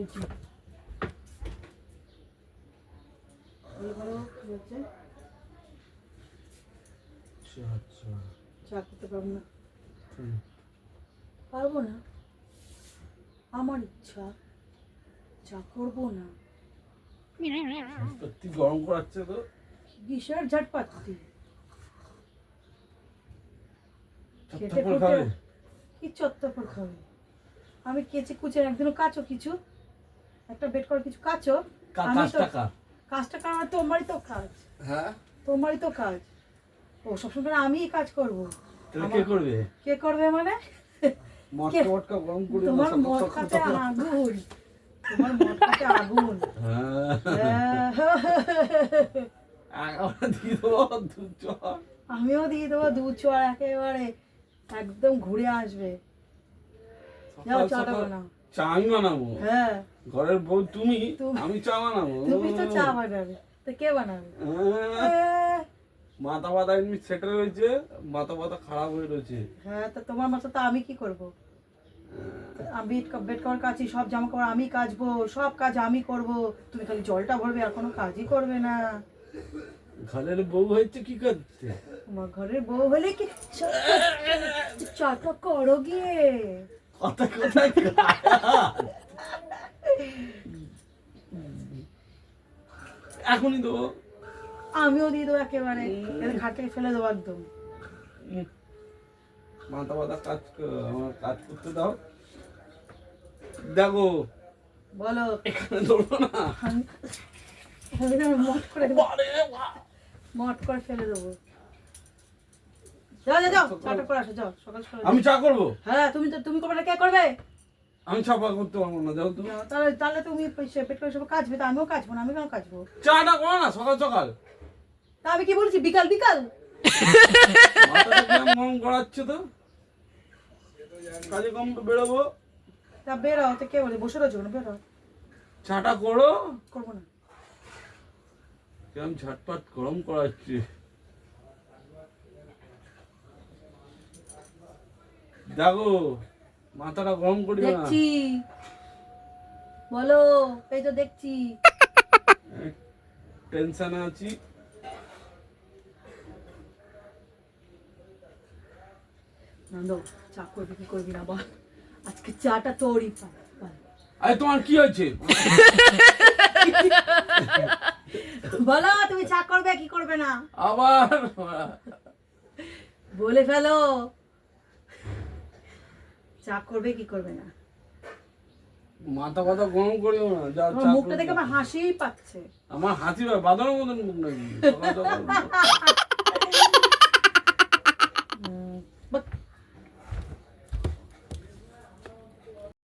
রুটি চা করতে পারবো না, পারবো না, আমার ইচ্ছা চা করবো না। সত্যি গরম করাচ্ছে তো। কিসের ঝটপাতি খেতে চটপট খুঁটে খাবে? কি চত্বর খাবে? আমি কেচে কুচে একদিনও কাচো কিছু, একটা বেড করে কিছু কাচো। আমি তো কাজটা করা তোমারই তো কাজ, হ্যাঁ তোমারই তো কাজ। ও সবসময় আমিই কাজ করবো। তাহলে কে করবে? কে করবে মানে? মটকা মটকা গরম করে তোমার মটকাতে আগুন, তোমার মটকাতে আগুন। দিয়ে দেবো দুধ চা। আমিও দিয়ে দেবো দুধ চা, একেবারে একদম ঘুরে আসবে। যাও চাটা বানাও। চা আমি বানাবো? হ্যাঁ ঘরের বউ তুমি, আমি চা বানাবো? তুমি তো চা বানাবে, তো কে বানাবে? মাথা ব্যথা এমনি সেটে রয়েছে, মাথা ব্যথা খারাপ হয়ে রয়েছে। হ্যাঁ তো তোমার মাথা তো আমি কি করবো? আমি বেড কভার কাচি, সব জামা কাপড় আমি কাচবো, সব কাজ আমি করব, তুমি খালি জলটা ভরবে আর কোনো কাজই করবে না। ঘরের বউ হয়েছে কি করতে? আমার ঘরের বউ হলে কি চাটা করো গিয়ে। কথা কোথায় এখনই দেবো। আমিও দিয়ে দেবো একেবারে, ঘাট থেকে ফেলে দেবো একদম। মাথা ব্যথা আমার কাজ করতে দাও। দেখো বলো। এখানে ধরবো না, মট করে ফেলে দেবো। যাও যাও যাও চাটা করে আসো, যাও সকাল সকাল। আমি চা করবো? হ্যাঁ তুমি করবে না, কে করবে? আমি চাপা করতে পারবো না, যাও তুমি। তাহলে তাহলে তুমি পেট করে সব কাচবে, তো আমিও কাচবো না, আমি কেন কাচবো? চাটা করো না সকাল সকাল। তা আমি কি বলছি বিকাল বিকাল? মাথাটা কেমন গরম করাচ্ছে তো, কাজে কম তো বেরোবো। তা বেরো, তো কে বলে বসে রয়েছো না, বেরো। চাটা করো। করবো না। কেমন ঝটপট গরম করাচ্ছে। দেখো মাথাটা গরম করি না। দেখছি, বলো। এই তো দেখছি। টেনশনে আছি। নন্দ, চা করবি কি করবি না বল, আজকে চাটা তোরই পাল। আরে তোমার কি হয়েছে? বলো তুমি চা করবে কি করবে না, আবার বলে ফেলো। চা করবে কি করবে না? মাথা ব্যথা গরম করিও না, যাও তোমার চা মুখটা করে দেখে দাও। আমার হাসিই পাচ্ছে। আমার হাসি ভাই বাঁধানোর মতন মুখ নাকি? সকাল সকাল বাহ,